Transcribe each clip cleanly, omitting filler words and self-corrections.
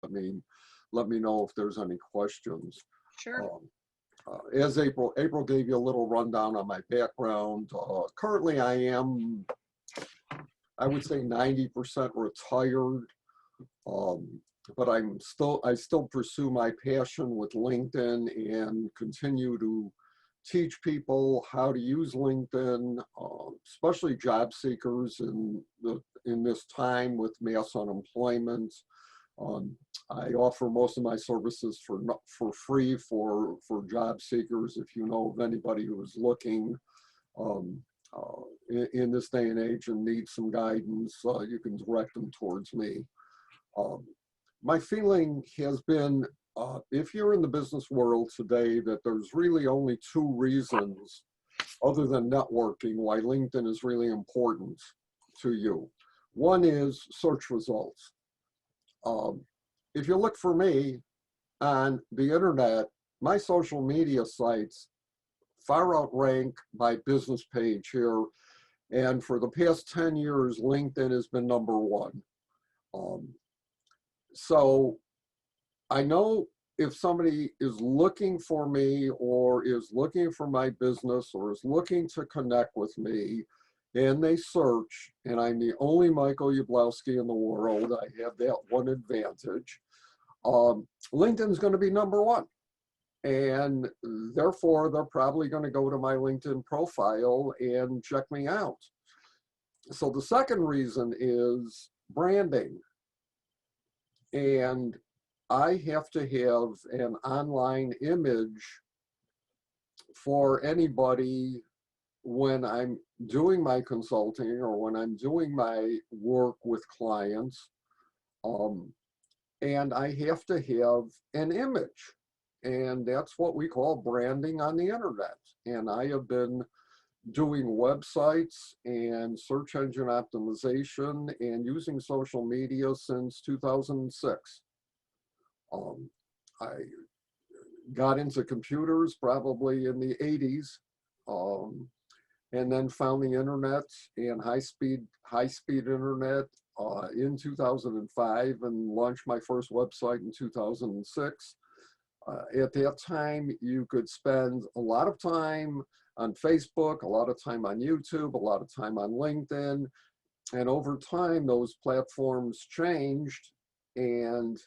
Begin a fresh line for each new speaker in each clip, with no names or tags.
I mean, let me know if there's any questions.
Sure.
As April gave you a little rundown on my background. Currently, I would say 90% retired, but I still pursue my passion with LinkedIn and continue to teach people how to use LinkedIn, especially job seekers in this time with mass unemployment. I offer most of my services for free for job seekers. If you know of anybody who is looking in this day and age and needs some guidance, you can direct them towards me. My feeling has been, if you're in the business world today, that there's really only two reasons other than networking why LinkedIn is really important to you. One is search results. If you look for me on the internet, my social media sites far outrank my business page here. And for the past 10 years, LinkedIn has been #1. So I know if somebody is looking for me or is looking for my business or is looking to connect with me and they search, and I'm the only Michael Yablowski in the world, I have that one advantage, LinkedIn's going to be #1. And therefore, they're probably going to go to my LinkedIn profile and check me out. So the second reason is branding. And I have to have an online image for anybody when I'm doing my consulting or when I'm doing my work with clients. And I have to have an image. And that's what we call branding on the internet. And I have been doing websites and search engine optimization and using social media since 2006. I got into computers probably in the 80s, and then found the internet and high-speed internet in 2005 and launched my first website in 2006. At that time, you could spend a lot of time on Facebook, a lot of time on YouTube, a lot of time on LinkedIn. And over time, those platforms changed and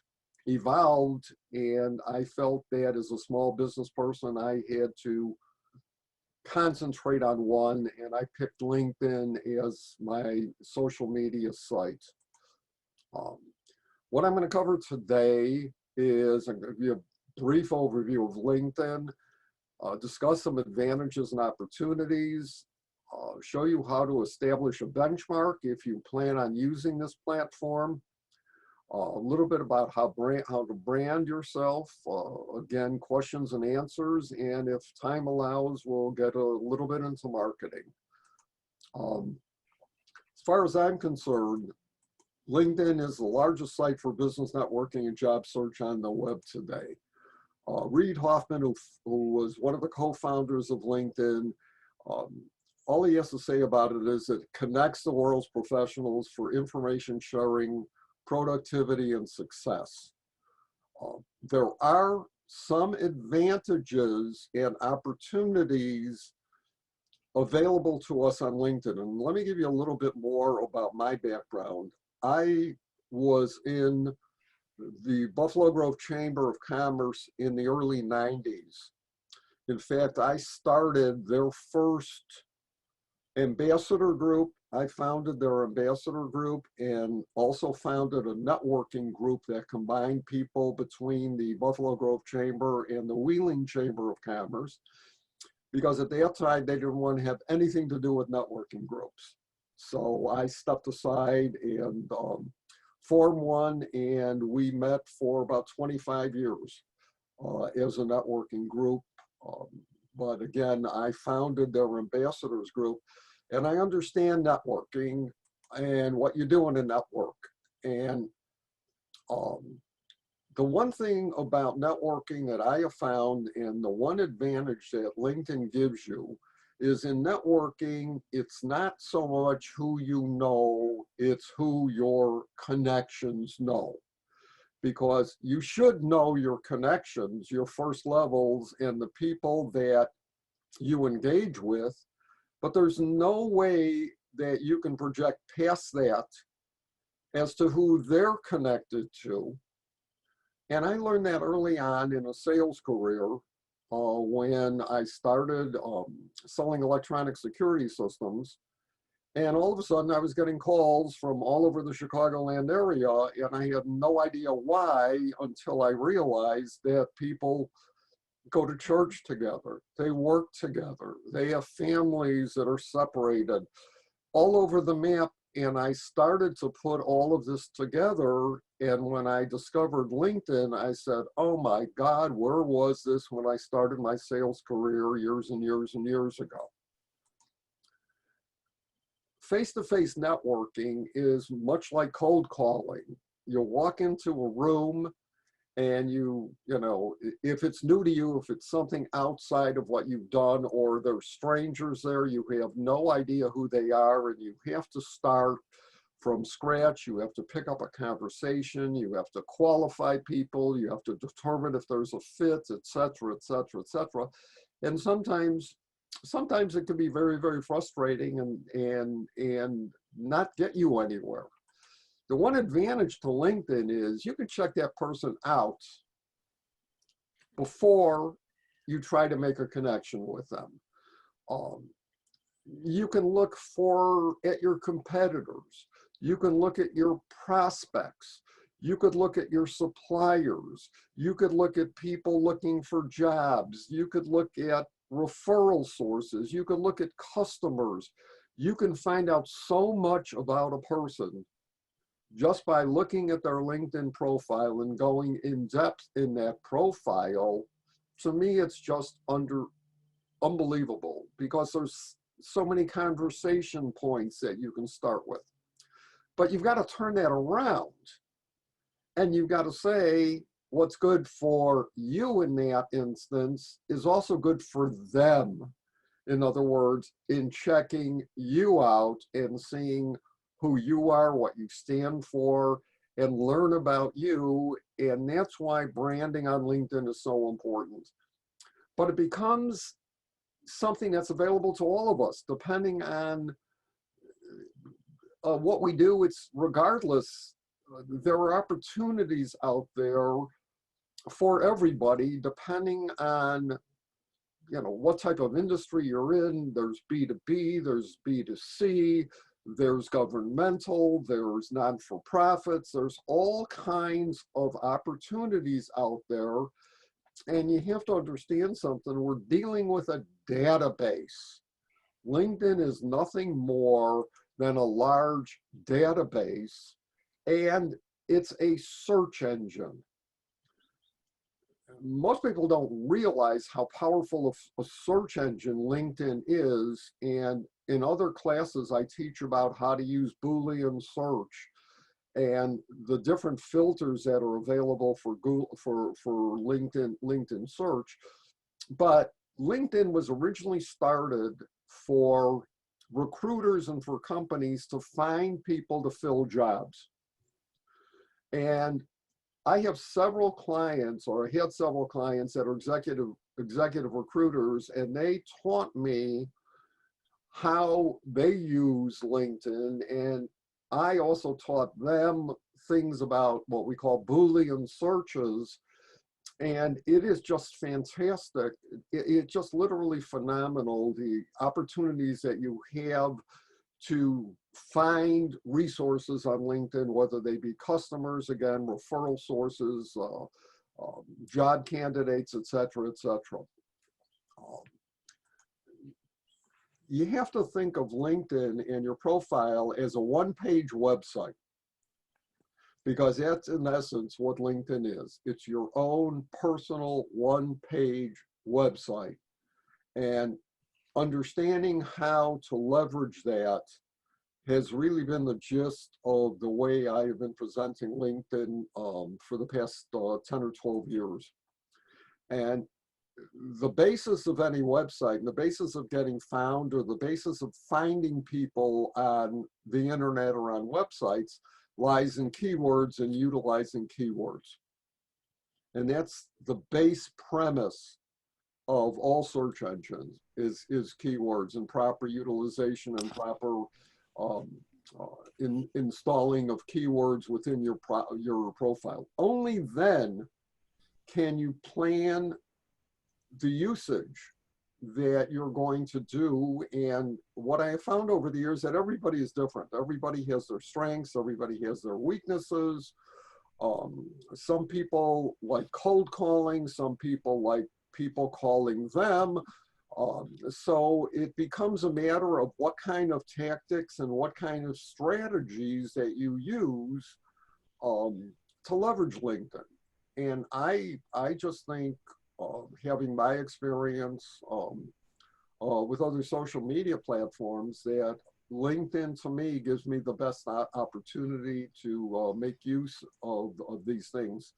evolved. And I felt that as a small business person, I had to concentrate on one. And I picked LinkedIn as my social media site. What I'm going to cover today is I'm going to give you a brief overview of LinkedIn, discuss some advantages and opportunities, show you how to establish a benchmark if you plan on using this platform, a little bit about how to brand yourself, again, questions and answers, and if time allows, we'll get a little bit into marketing. As far as I'm concerned, LinkedIn is the largest site for business networking and job search on the web today. Reid Hoffman, who was one of the co-founders of LinkedIn, all he has to say about it is it connects the world's professionals for information sharing, productivity, and success. There are some advantages and opportunities available to us on LinkedIn. And let me give you a little bit more about my background. I was in the Buffalo Grove Chamber of Commerce in the early 90s. In fact, I started their first ambassador group. I founded their ambassador group and also founded a networking group that combined people between the Buffalo Grove Chamber and the Wheeling Chamber of Commerce, because at that time they didn't want to have anything to do with networking groups. So I stepped aside and formed one, and we met for about 25 years as a networking group. But again, I founded their ambassadors group, and I understand networking and what you do in a network. And the one thing about networking that I have found, and the one advantage that LinkedIn gives you, is in networking, it's not so much who you know, it's who your connections know. because you should know your connections, your first levels, and the people that you engage with, but there's no way that you can project past that as to who they're connected to. And I learned that early on in a sales career when I started selling electronic security systems. And all of a sudden I was getting calls from all over the Chicagoland area, and I had no idea why until I realized that people go to church together, they work together, they have families that are separated all over the map. And I started to put all of this together. And when I discovered LinkedIn, I said, oh my God, where was this when I started my sales career years and years and years ago? Face-to-face networking is much like cold calling. You walk into a room and you know, if it's new to you, if it's something outside of what you've done, or there's strangers there, you have no idea who they are, and you have to start from scratch. You have to pick up a conversation, you have to qualify people, you have to determine if there's a fit, etc., etc., etc. And sometimes it can be very, very frustrating and not get you anywhere. The one advantage to LinkedIn is you can check that person out before you try to make a connection with them. You can look at your competitors. You can look at your prospects. You could look at your suppliers. You could look at people looking for jobs. You could look at referral sources. You could look at customers. You can find out so much about a person just by looking at their LinkedIn profile and going in depth in that profile. To me, it's just unbelievable, because there's so many conversation points that you can start with. But you've got to turn that around, and you've got to say what's good for you in that instance is also good for them. In other words, in checking you out and seeing who you are, what you stand for, and learn about you. And that's why branding on LinkedIn is so important. But it becomes something that's available to all of us, depending on what we do. It's regardless, there are opportunities out there for everybody, depending on, you know, what type of industry you're in. There's B2B, there's B2C, there's governmental, there's non-for-profits, there's all kinds of opportunities out there. And you have to understand something. We're dealing with a database. LinkedIn is nothing more than a large database, and it's a search engine. Most people don't realize how powerful a search engine LinkedIn is. And in other classes, I teach about how to use Boolean search and the different filters that are available for Google, for LinkedIn search. But LinkedIn was originally started for recruiters and for companies to find people to fill jobs. And I have several clients, or I had several clients that are executive recruiters, and they taught me how they use LinkedIn. And I also taught them things about what we call Boolean searches. And it is just fantastic. It's just literally phenomenal, the opportunities that you have to find resources on LinkedIn, whether they be customers, again, referral sources, job candidates, et cetera, et cetera. You have to think of LinkedIn and your profile as a one-page website, because that's in essence what LinkedIn is. It's your own personal one-page website. And understanding how to leverage that has really been the gist of the way I have been presenting LinkedIn for the past 10 or 12 years. And the basis of any website, and the basis of getting found, or the basis of finding people on the internet or on websites, lies in keywords and utilizing keywords. And that's the base premise of all search engines is keywords and proper utilization and proper installing of keywords within your profile. Only then can you plan the usage that you're going to do. And what I have found over the years that everybody is different. Everybody has their strengths, everybody has their weaknesses. Some people like cold calling, some people like people calling them. So it becomes a matter of what kind of tactics and what kind of strategies that you use to leverage LinkedIn. And I just think, having my experience with other social media platforms, that LinkedIn to me gives me the best opportunity to make use of these things.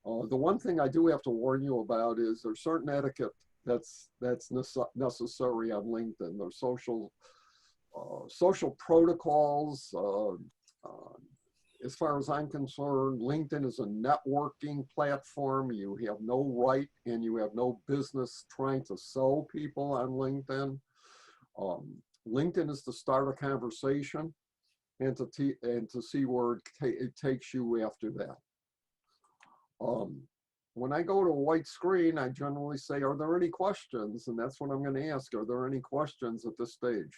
The one thing I do have to warn you about is there's certain etiquette that's necessary on LinkedIn. There's social protocols. As far as I'm concerned, LinkedIn is a networking platform. You have no right and you have no business trying to sell people on LinkedIn. LinkedIn is to start a conversation and to see where it takes you after that. When I go to a white screen, I generally say, are there any questions? And that's what I'm going to ask. Are there any questions at this stage?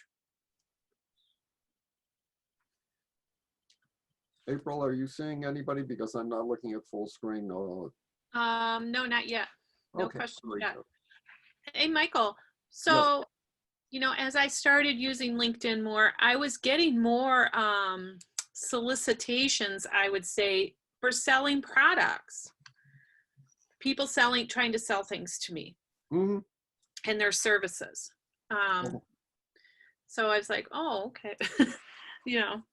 April, are you seeing anybody? Because I'm not looking at full screen.
No, not yet. No
Okay,
questions
very
yet.
good.
Hey, Michael. So, you know, as I started using LinkedIn more, I was getting more solicitations, I would say, for selling products. People trying to sell things to me and their services. So I was like, oh, okay. You know,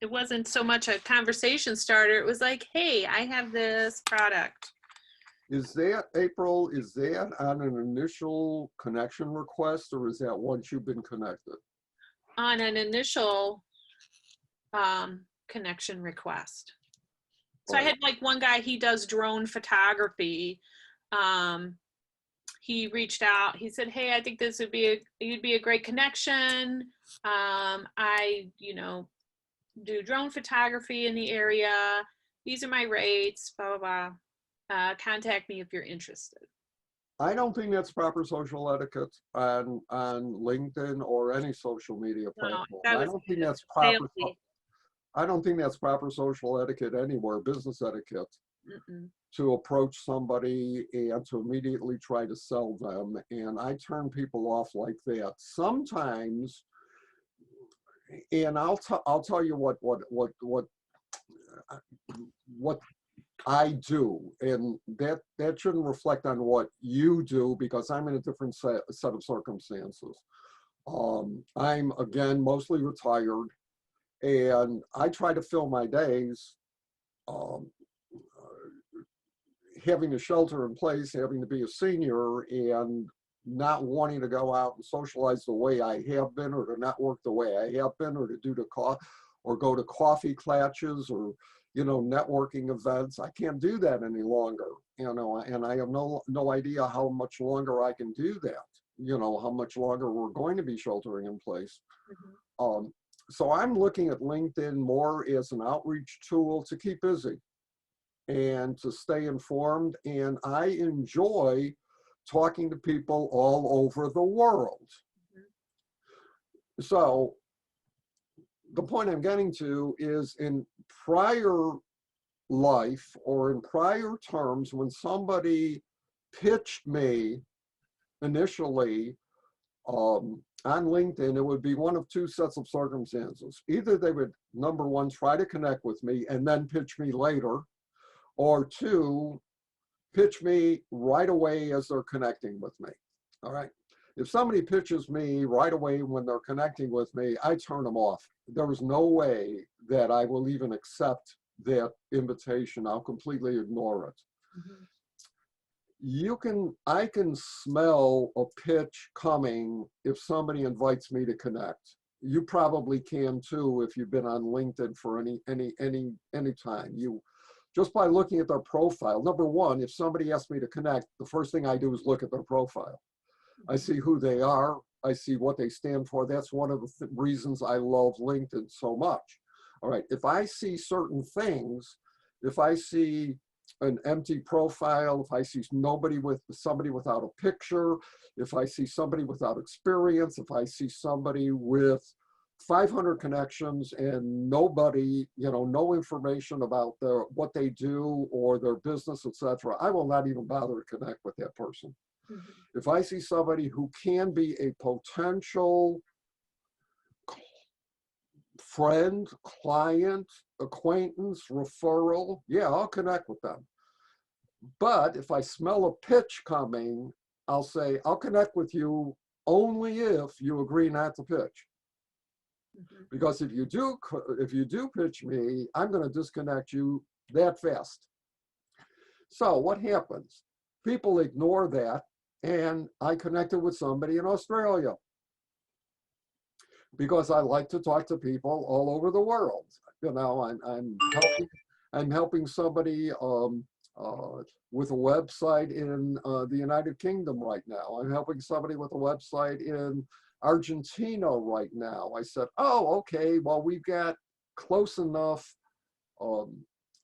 it wasn't so much a conversation starter. It was like, hey, I have this product.
Is that, April, is that on an initial connection request, or is that once you've been connected?
On an initial connection request. So I had like one guy, he does drone photography. He reached out, he said, hey, I think this would be you'd be a great connection. I, you know, do drone photography in the area. These are my rates, blah, blah, blah. Contact me if you're interested.
I don't think that's proper social etiquette on LinkedIn or any social media platform. I don't think that's proper. I don't think that's proper social etiquette anywhere, business etiquette, to approach somebody and to immediately try to sell them. And I turn people off like that. Sometimes, and I'll tell you what I do, and that shouldn't reflect on what you do, because I'm in a different set of circumstances. I'm, again, mostly retired, and I try to fill my days having a shelter in place, having to be a senior, and not wanting to go out and socialize the way I have been, or to network the way I have been, or to go to coffee clatches, or, you know, networking events. I can't do that any longer, you know, and I have no idea how much longer I can do that, you know, how much longer we're going to be sheltering in place. So I'm looking at LinkedIn more as an outreach tool to keep busy and to stay informed. And I enjoy talking to people all over the world. So the point I'm getting to is, in prior life or in prior terms, when somebody pitched me initially on LinkedIn, it would be one of two sets of circumstances. Either they would, number one, try to connect with me and then pitch me later, or two, pitch me right away as they're connecting with me. All right. If somebody pitches me right away when they're connecting with me, I turn them off. There is no way that I will even accept that invitation. I'll completely ignore it. I can smell a pitch coming if somebody invites me to connect. you probably can too if you've been on LinkedIn for any time. You just by looking at their profile. Number one, if somebody asks me to connect, the first thing I do is look at their profile. I see who they are. I see what they stand for. That's one of the reasons I love LinkedIn so much. All right, if I see certain things, if I see an empty profile, if I see somebody without a picture, if I see somebody without experience, if I see somebody with 500 connections and nobody, no information about what they do or their business, etc., I will not even bother to connect with that person. Mm-hmm. If I see somebody who can be a potential friend, client, acquaintance, referral, yeah, I'll connect with them. But if I smell a pitch coming, I'll say, I'll connect with you only if you agree not to pitch. Mm-hmm. Because if you do pitch me, I'm going to disconnect you that fast. So what happens? People ignore that, and I connected with somebody in Australia because I like to talk to people all over the world. I'm helping somebody with a website in the United Kingdom right now. I'm helping somebody with a website in Argentina right now. I said, oh, okay, well, we've got close enough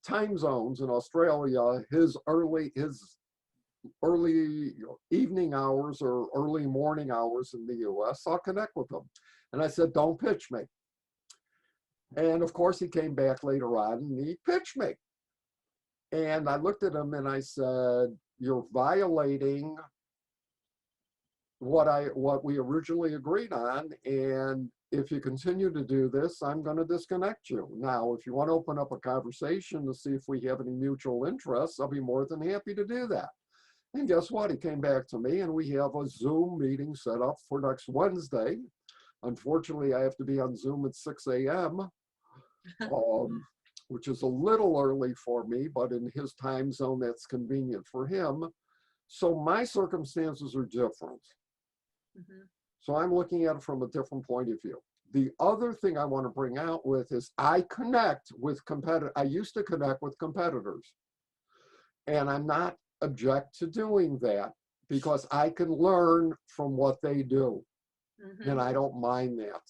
time zones in Australia. His early evening hours or early morning hours in the US, I'll connect with him. And I said, don't pitch me. And of course, he came back later on and he pitched me. And I looked at him and I said, you're violating what we originally agreed on. And if you continue to do this, I'm going to disconnect you. Now, if you want to open up a conversation to see if we have any mutual interests, I'll be more than happy to do that. And guess what? He came back to me and we have a Zoom meeting set up for next Wednesday. Unfortunately, I have to be on Zoom at 6 a.m., which is a little early for me, but in his time zone, that's convenient for him. So my circumstances are different. Mm-hmm. So I'm looking at it from a different point of view. The other thing I want to bring out with is I connect with competitors. I used to connect with competitors, and I'm not object to doing that because I can learn from what they do. Mm-hmm. And I don't mind that.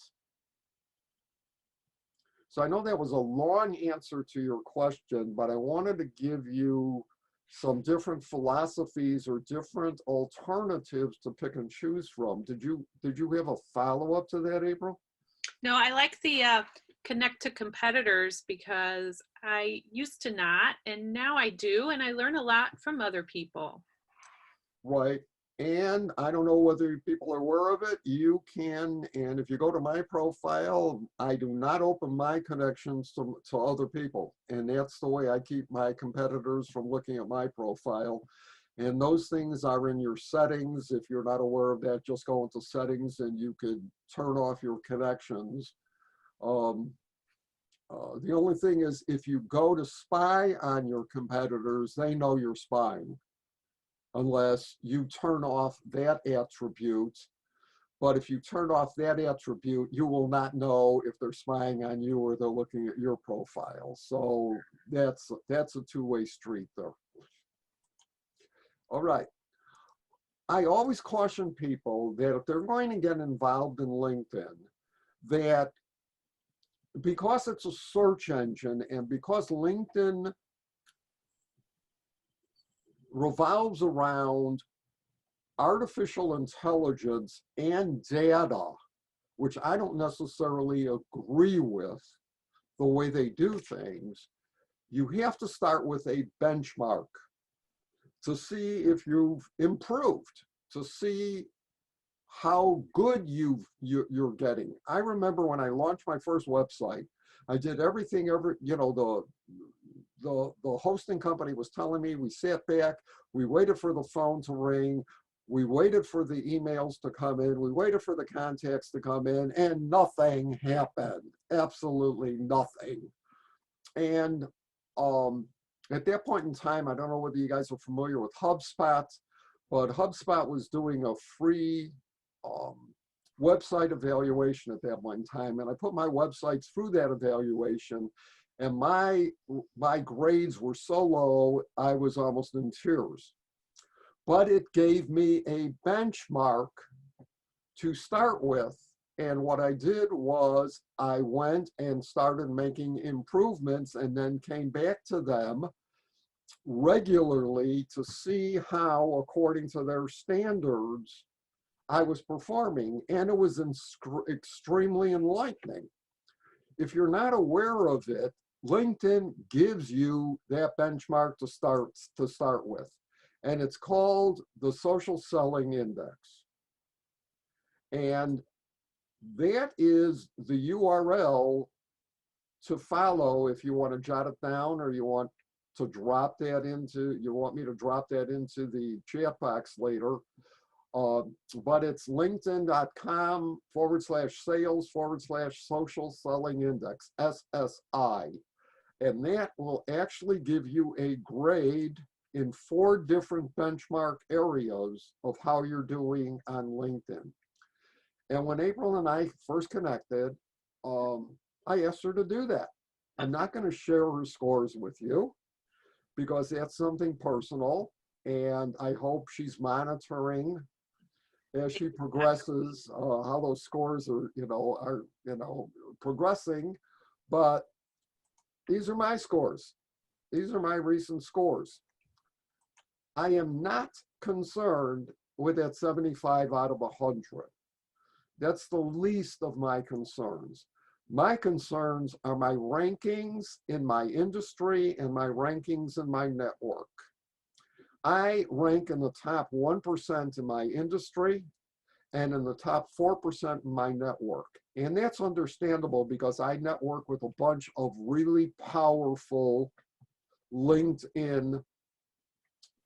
So I know that was a long answer to your question, but I wanted to give you some different philosophies or different alternatives to pick and choose from. Did you have a follow-up to that, April?
No, I like the connect to competitors because I used to not, and now I do, and I learn a lot from other people.
Right. And I don't know whether people are aware of it. You can, and if you go to my profile, I do not open my connections to other people. And that's the way I keep my competitors from looking at my profile. And those things are in your settings. If you're not aware of that, just go into settings and you could turn off your connections. The only thing is if you go to spy on your competitors, they know you're spying. Unless you turn off that attribute. But if you turn off that attribute, you will not know if they're spying on you or they're looking at your profile. So that's a two-way street there. All right. I always caution people that if they're going to get involved in LinkedIn, that because it's a search engine and because LinkedIn revolves around artificial intelligence and data, which I don't necessarily agree with the way they do things, you have to start with a benchmark to see if you've improved, to see how good you're getting. I remember when I launched my first website, I did everything, the hosting company was telling me, we sat back, we waited for the phone to ring, we waited for the emails to come in, we waited for the contacts to come in, and nothing happened, absolutely nothing. And at that point in time, I don't know whether you guys are familiar with HubSpot, but HubSpot was doing a free website evaluation at that one time, and I put my websites through that evaluation, and my grades were so low, I was almost in tears. But it gave me a benchmark to start with. And what I did was I went and started making improvements and then came back to them regularly to see how, according to their standards, I was performing. And it was extremely enlightening. If you're not aware of it, LinkedIn gives you that benchmark to start with. And it's called the Social Selling Index. And that is the URL to follow if you want to jot it down, or you want to drop that into, you want me to drop that into the chat box later. But it's linkedin.com/sales/social selling index, SSI. And that will actually give you a grade in 4 different benchmark areas of how you're doing on LinkedIn. And when April and I first connected, I asked her to do that. I'm not going to share her scores with you because that's something personal, and I hope she's monitoring as she progresses how those scores are progressing. But these are my scores. These are my recent scores. I am not concerned with that 75 out of 100. That's the least of my concerns. My concerns are my rankings in my industry and my rankings in my network. I rank in the top 1% in my industry and in the top 4% in my network. And that's understandable because I network with a bunch of really powerful LinkedIn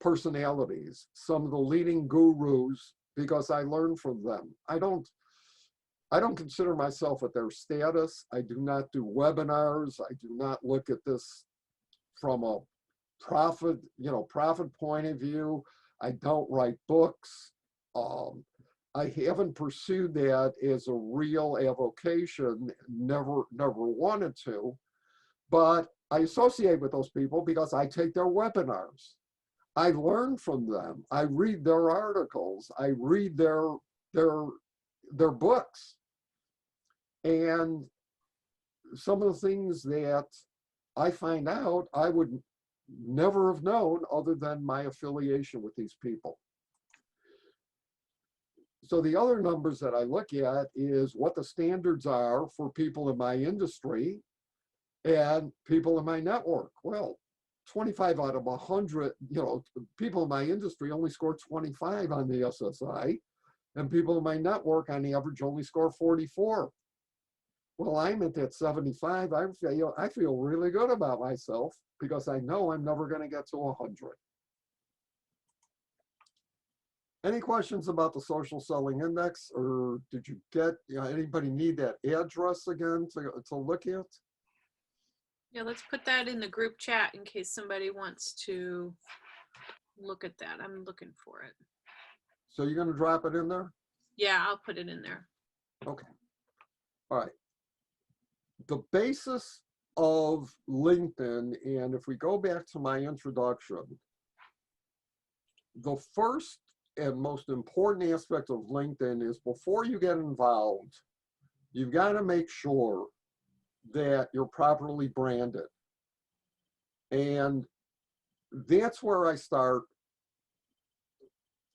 personalities, some of the leading gurus, because I learn from them. I don't consider myself at their status. I do not do webinars. I do not look at this from a profit point of view. I don't write books. I haven't pursued that as a real avocation, never wanted to, but I associate with those people because I take their webinars. I learn from them. I read their articles. I read their books. And some of the things that I find out, I would never have known other than my affiliation with these people. So the other numbers that I look at is what the standards are for people in my industry and people in my network. Well, 25 out of 100, people in my industry only score 25 on the SSI, and people in my network on average only score 44. Well, I'm at that 75. I feel really good about myself because I know I'm never going to get to 100. Any questions about the social selling index, or did you get, anybody need that address again to look at?
Yeah, let's put that in the group chat in case somebody wants to look at that. I'm looking for it.
So you're going to drop it in there?
Yeah, I'll put it in there.
Okay. All right. The basis of LinkedIn, and if we go back to my introduction, the first and most important aspect of LinkedIn is before you get involved, you've got to make sure that you're properly branded. And that's where I start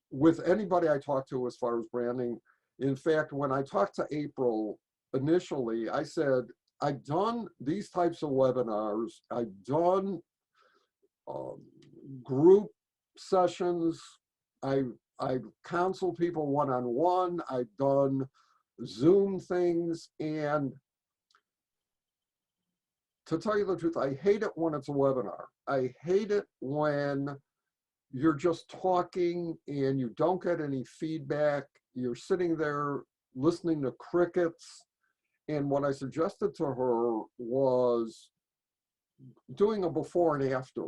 with anybody I talk to as far as branding. In fact, when I talked to April initially, I said, I've done these types of webinars. I've done group sessions. I've counseled people one-on-one. I've done Zoom things. And to tell you the truth, I hate it when it's a webinar. I hate it when you're just talking and you don't get any feedback. You're sitting there listening to crickets. And what I suggested to her was doing a before and after.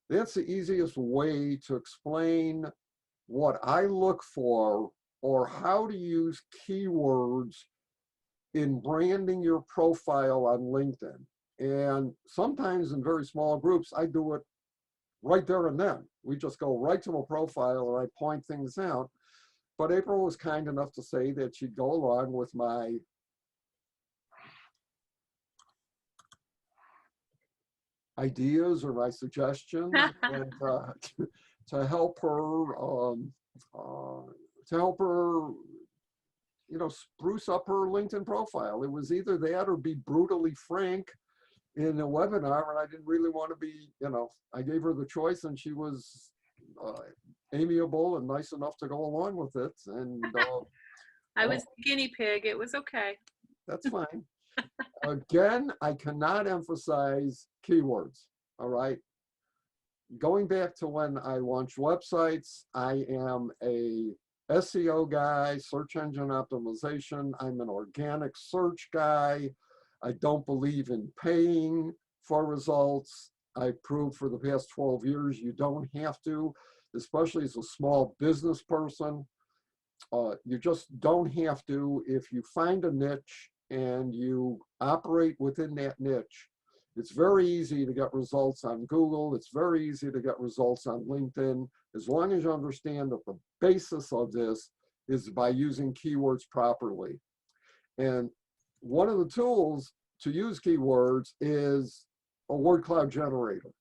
That's the easiest way to explain what I look for or how to use keywords in branding your profile on LinkedIn. And sometimes in very small groups, I do it right there and then. We just go right to a profile and I point things out. But April was kind enough to say that she'd go along with my ideas or my suggestions and to help her spruce up her LinkedIn profile. It was either that or be brutally frank in a webinar, and I didn't really want to be, I gave her the choice, and she was amiable and nice enough to go along with it. And
I was the guinea pig. It was okay.
That's fine. Again, I cannot emphasize keywords, all right? Going back to when I launched websites, I am a SEO guy, search engine optimization. I'm an organic search guy. I don't believe in paying for results. I proved for the past 12 years you don't have to, especially as a small business person. You just don't have to. If you find a niche and you operate within that niche, it's very easy to get results on Google. It's very easy to get results on LinkedIn, as long as you understand that the basis of this is by using keywords properly. And one of the tools to use keywords is a word cloud generator.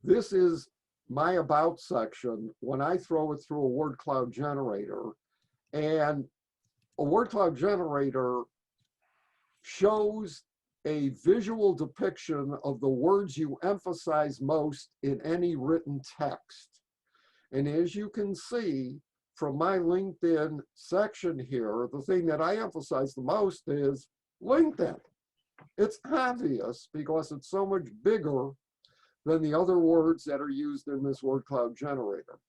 This is my about section when I throw it through a word cloud generator. And a word cloud generator shows a visual depiction of the words you emphasize most in any written text. And as you can see from my LinkedIn section here, the thing that I emphasize the most is LinkedIn. It's obvious because it's so much bigger than the other words that are used in this word cloud generator.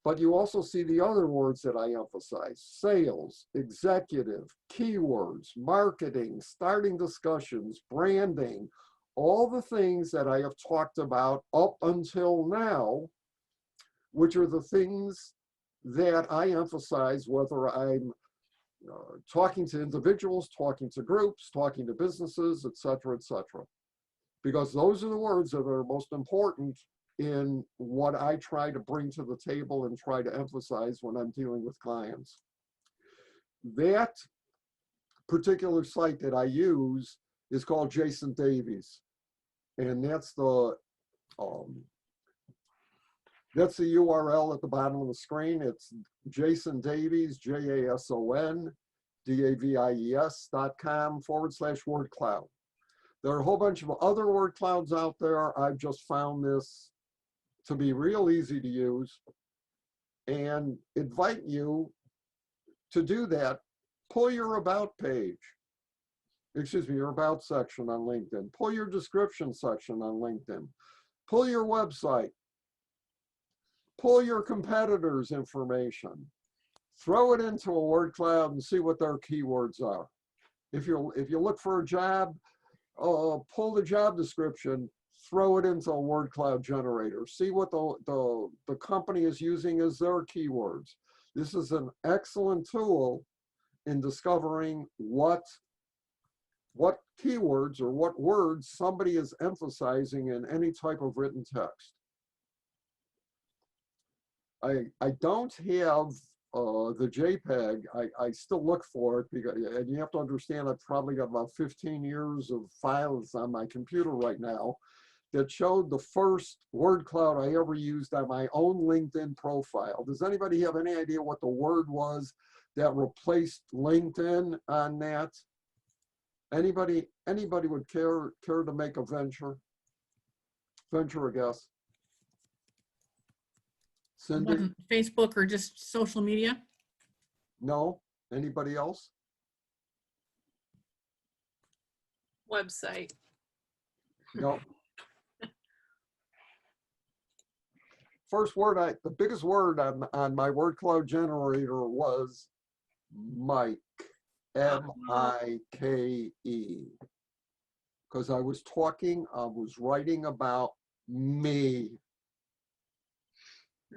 But you also see the other words that I emphasize: sales, executive, keywords, marketing, starting discussions, branding, all the things that I have talked about up until now, which are the things that I emphasize whether I'm talking to individuals, talking to groups, talking to businesses, et cetera, because those are the words that are most important in what I try to bring to the table and try to emphasize when I'm dealing with clients. That particular site that I use is called Jason Davies, and that's the URL at the bottom of the screen. It's Jason Davies, JASONDAVIES.com/word cloud. There are a whole bunch of other word clouds out there. I've just found this to be real easy to use and invite you to do that. Pull your about page, your about section on LinkedIn. Pull your description section on LinkedIn. Pull your website. Pull your competitors' information. Throw it into a word cloud and see what their keywords are. If you look for a job, pull the job description, throw it into a word cloud generator. See what the company is using as their keywords. This is an excellent tool in discovering what keywords or what words somebody is emphasizing in any type of written text. I don't have the JPEG. I still look for it, because, and you have to understand, I've probably got about 15 years of files on my computer right now that showed the first word cloud I ever used on my own LinkedIn profile. Does anybody have any idea what the word was that replaced LinkedIn on that? Anybody would care to make a venture a guess? Cindy?
Facebook or just social media?
No? Anybody else?
Website.
No. First word, the biggest word on my word cloud generator was Mike, M-I-K-E. Because I was writing about me.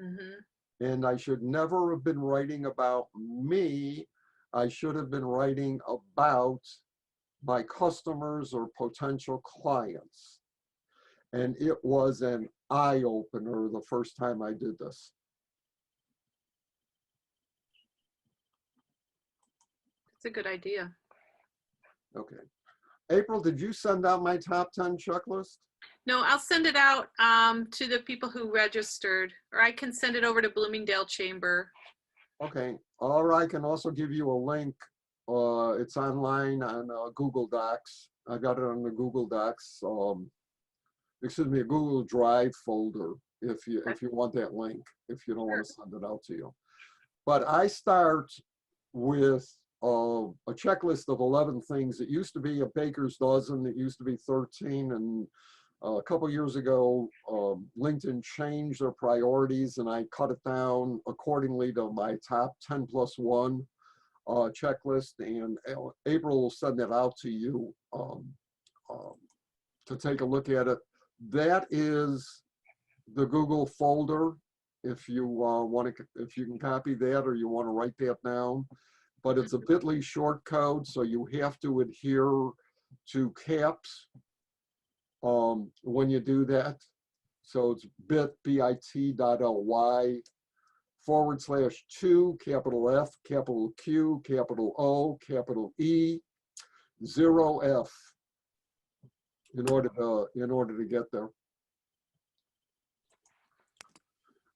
Mm-hmm.
and I should never have been writing about me. I should have been writing about my customers or potential clients. And it was an eye-opener the first time I did this.
It's a good idea.
Okay. April, did you send out my top 10 checklist?
No, I'll send it out to the people who registered, or I can send it over to Bloomingdale Chamber.
Okay. Or I can also give you a link. It's online on Google Docs. I got it on the Google Docs. Excuse me, a Google Drive folder if you want that link, if you don't want to send it out to you. But I start with a checklist of 11 things. It used to be a baker's dozen. It used to be 13. And a couple years ago, LinkedIn changed their priorities and I cut it down accordingly to my top 10 plus 1 checklist. And April will send that out to you to take a look at it. That is the Google folder. If you want to, if you can copy that or you want to write that down, but it's a bit.ly short code, so you have to adhere to caps when you do that. So it's bit.ly/2, capital F, capital Q, capital O, capital E, 0F in order to get there.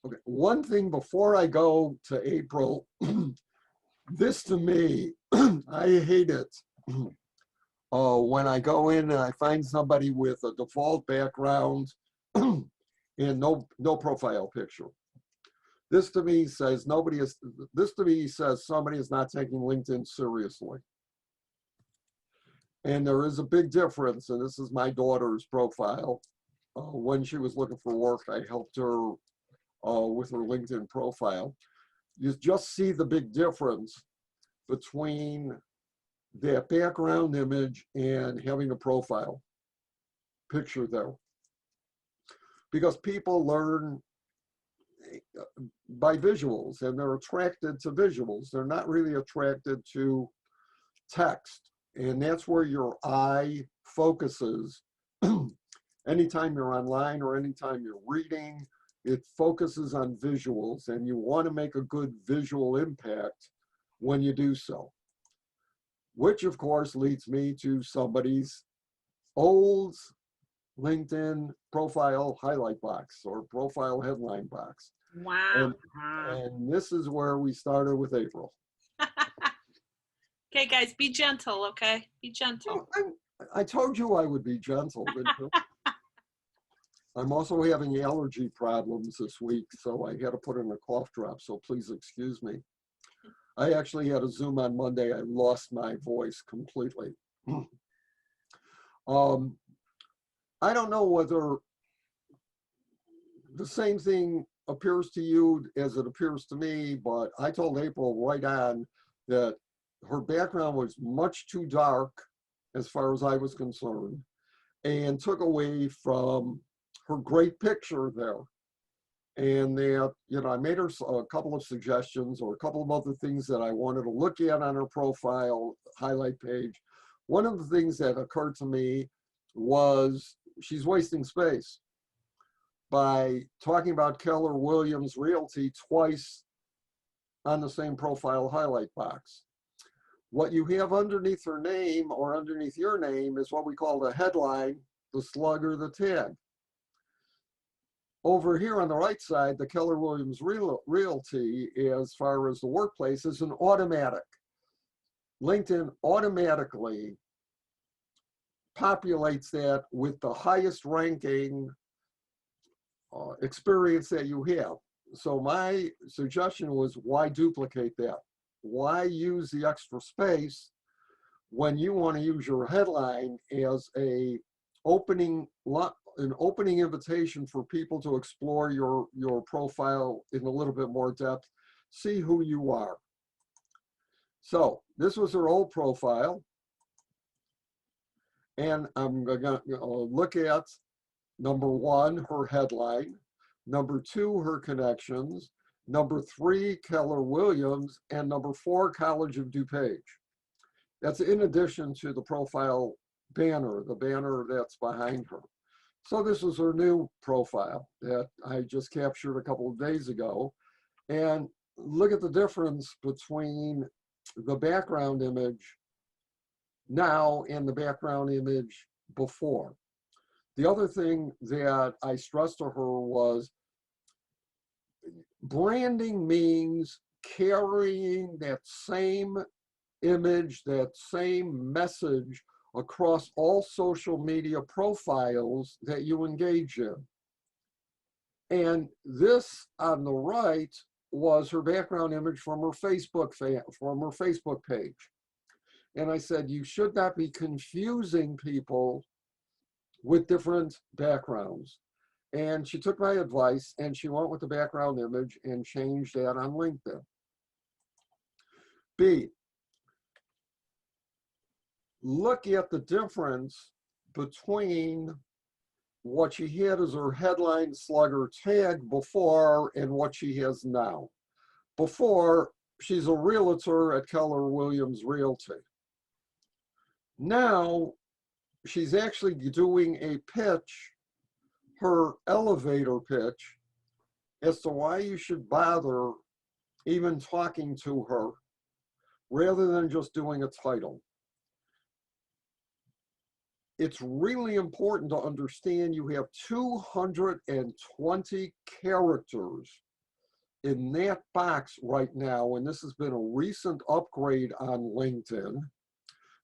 Okay, one thing before I go to April, this to me, I hate it when I go in and I find somebody with a default background and no profile picture. This to me says somebody is not taking LinkedIn seriously. And there is a big difference, and this is my daughter's profile. When she was looking for work, I helped her with her LinkedIn profile. You just see the big difference between that background image and having a profile picture there. Because people learn by visuals and they're attracted to visuals. They're not really attracted to text. And that's where your eye focuses. Anytime you're online or anytime you're reading, it focuses on visuals, and you want to make a good visual impact when you do so. Which, of course, leads me to somebody's old LinkedIn profile highlight box or profile headline box.
Wow.
And this is where we started with April.
Okay, guys, be gentle, okay? Be gentle.
I told you I would be gentle, didn't you? I'm also having allergy problems this week, so I had to put in a cough drop, so please excuse me. I actually had a Zoom on Monday. I lost my voice completely. I don't know whether the same thing appears to you as it appears to me, but I told April right on that her background was much too dark as far as I was concerned and took away from her great picture there. And that, you know, I made her a couple of suggestions or a couple of other things that I wanted to look at on her profile highlight page. One of the things that occurred to me was she's wasting space by talking about Keller Williams Realty twice on the same profile highlight box. What you have underneath her name or underneath your name is what we call the headline, the slug, or the tag. Over here on the right side, the Keller Williams Realty, as far as the workplace, is an automatic. LinkedIn automatically populates that with the highest ranking experience that you have. So my suggestion was, why duplicate that? Why use the extra space when you want to use your headline as an opening invitation for people to explore your profile in a little bit more depth, see who you are. So this was her old profile. And I'm going to look at number 1, her headline, number 2, her connections, Number 3, Keller Williams, and number 4, College of DuPage. That's in addition to the profile banner, the banner that's behind her. So this is her new profile that I just captured a couple of days ago. And look at the difference between the background image now and the background image before. The other thing that I stressed to her was branding means carrying that same image, that same message across all social media profiles that you engage in. And this on the right was her background image from her Facebook page. And I said, you should not be confusing people with different backgrounds. And she took my advice and she went with the background image and changed that on LinkedIn. B, look at the difference between what she had as her headline slugger tag before and what she has now. Before, she's a realtor at Keller Williams Realty. Now, she's actually doing a pitch, her elevator pitch, as to why you should bother even talking to her rather than just doing a title. It's really important to understand you have 220 characters in that box right now, and this has been a recent upgrade on LinkedIn.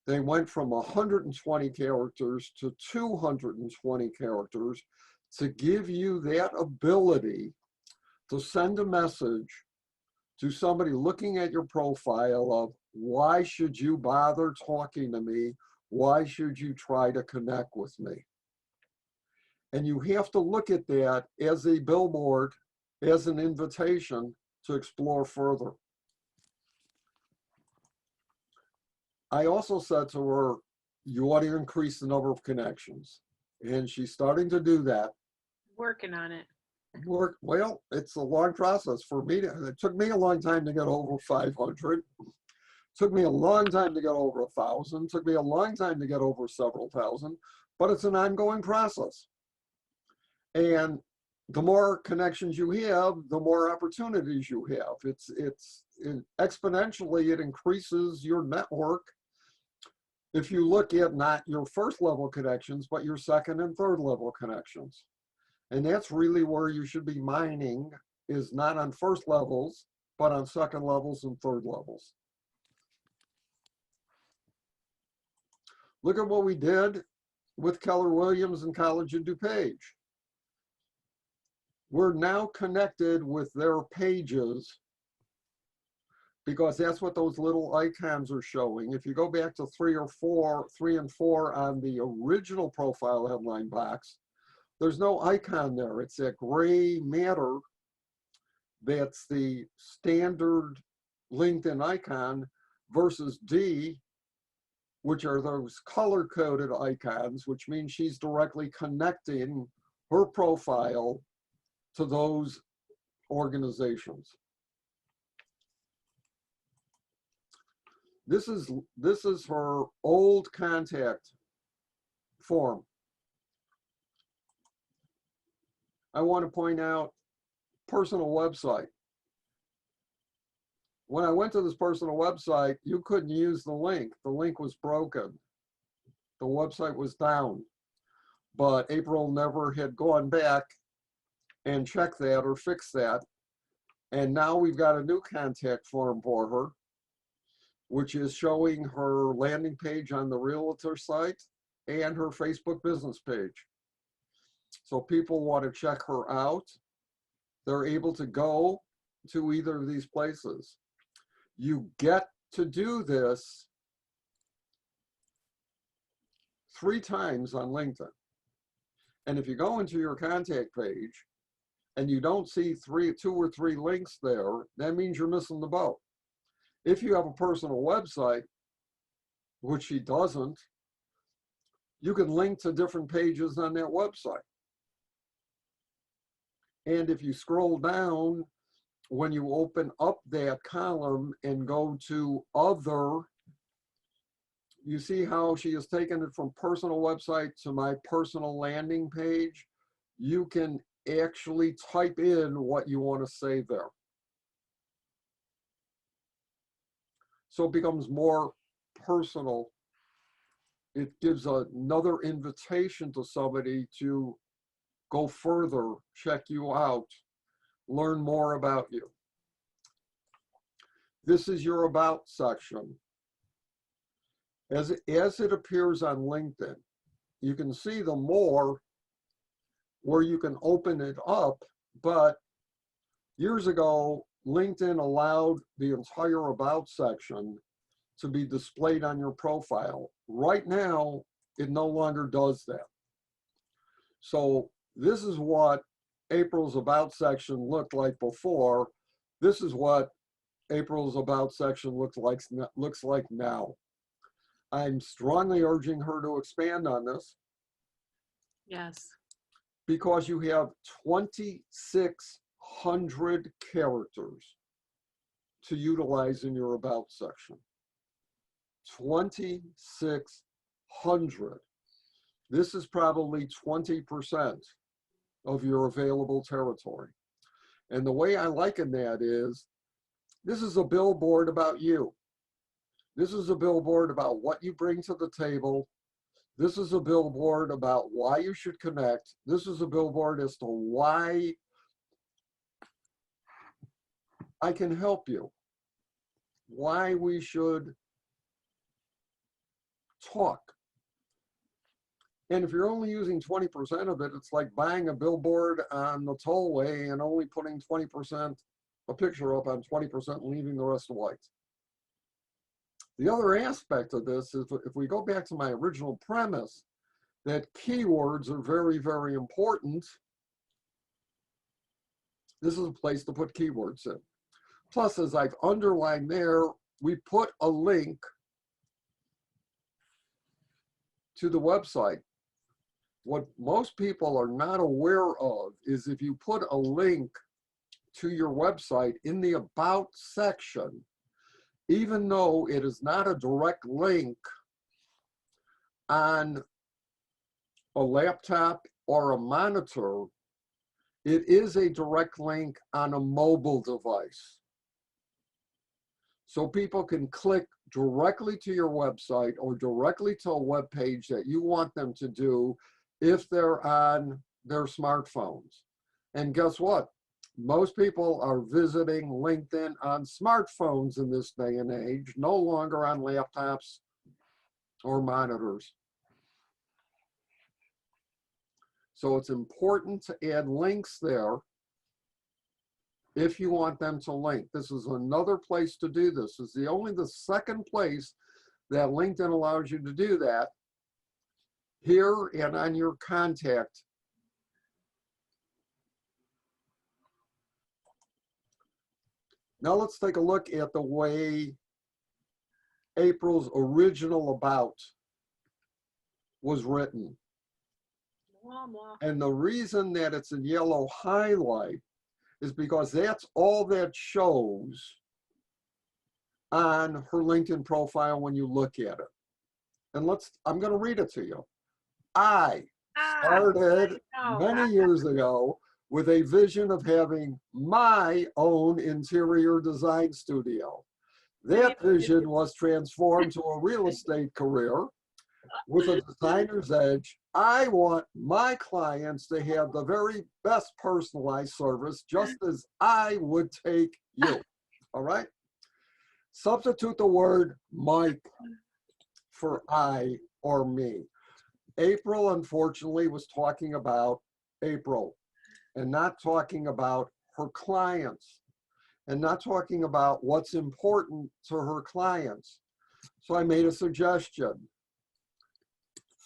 They went from 120 characters to 220 characters to give you that ability to send a message to somebody looking at your profile of why should you bother talking to me? Why should you try to connect with me? And you have to look at that as a billboard, as an invitation to explore further. I also said to her, you ought to increase the number of connections. And she's starting to do that.
Working on it.
Well, it's a long process for me. It took me a long time to get over 500. Took me a long time to get over 1,000. Took me a long time to get over several thousand, but it's an ongoing process. And the more connections you have, the more opportunities you have. Exponentially, it increases your network. If you look at not your first level connections, but your second and third level connections. And that's really where you should be mining, is not on first levels, but on second levels and third levels. Look at what we did with Keller Williams and College of DuPage. We're now connected with their pages because that's what those little icons are showing. If you go back to 3 and 4 on the original profile headline box, there's no icon there. It's that gray matter that's the standard LinkedIn icon versus D, which are those color-coded icons, which means she's directly connecting her profile to those organizations. This is her old contact form. I want to point out personal website. When I went to this personal website, you couldn't use the link. The link was broken. The website was down. But April never had gone back and checked that or fixed that. And now we've got a new contact form for her, which is showing her landing page on the realtor site and her Facebook business page. So people want to check her out. They're able to go to either of these places. You get to do this 3 times on LinkedIn. And if you go into your contact page and you don't see 2 or 3 links there, that means you're missing the boat. If you have a personal website, which she doesn't, you can link to different pages on that website. And if you scroll down when you open up that column and go to other, you see how she has taken it from personal website to my personal landing page? You can actually type in what you want to say there. So it becomes more personal. It gives another invitation to somebody to go further, check you out, learn more about you. This is your About section. As it appears on LinkedIn, you can see the more where you can open it up, but years ago, LinkedIn allowed the entire About section to be displayed on your profile. Right now, it no longer does that. So this is what April's About section looked like before. This is what April's About section looks like now. I'm strongly urging her to expand on this
Yes.
because you have 2,600 characters to utilize in your About section. 2,600. This is probably 20% of your available territory. And the way I liken that is, this is a billboard about you. This is a billboard about what you bring to the table. This is a billboard about why you should connect. This is a billboard as to why I can help you, why we should talk. And if you're only using 20% of it, it's like buying a billboard on the tollway and only putting 20%, a picture up on 20% and leaving the rest white. The other aspect of this is, if we go back to my original premise, that keywords are very, very important. This is a place to put keywords in. Plus, as I've underlined there, we put a link to the website. What most people are not aware of is if you put a link to your website in the About section, even though it is not a direct link on a laptop or a monitor, it is a direct link on a mobile device. So people can click directly to your website or directly to a web page that you want them to do if they're on their smartphones. And guess what? Most people are visiting LinkedIn on smartphones in this day and age, no longer on laptops or monitors. So it's important to add links there if you want them to link. This is another place to do this. It's the second place that LinkedIn allows you to do that, here and on your contact. Now let's take a look at the way April's original About was written. And the reason that it's in yellow highlight is because that's all that shows on her LinkedIn profile when you look at it. And I'm going to read it to you. I started many years ago with a vision of having my own interior design studio. That vision was transformed to a real estate career with a designer's edge. I want my clients to have the very best personalized service, just as I would take you. All right? Substitute the word Mike for I or me. April, unfortunately, was talking about April and not talking about her clients and not talking about what's important to her clients. So I made a suggestion.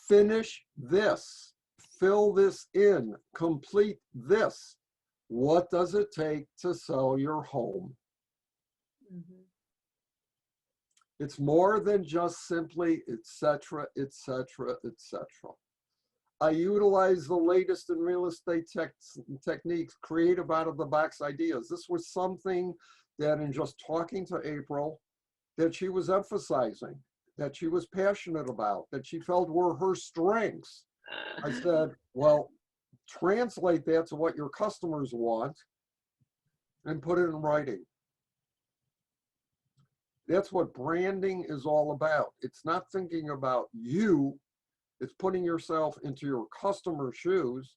Finish this, fill this in, complete this. What does it take to sell your home?
Mm-hmm.
It's more than just simply, etc., etc., etc. I utilize the latest in real estate techniques, creative out of the box ideas. This was something that in just talking to April, that she was emphasizing, that she was passionate about, that she felt were her strengths. I said, well, translate that to what your customers want and put it in writing. That's what branding is all about. It's not thinking about you, it's putting yourself into your customer's shoes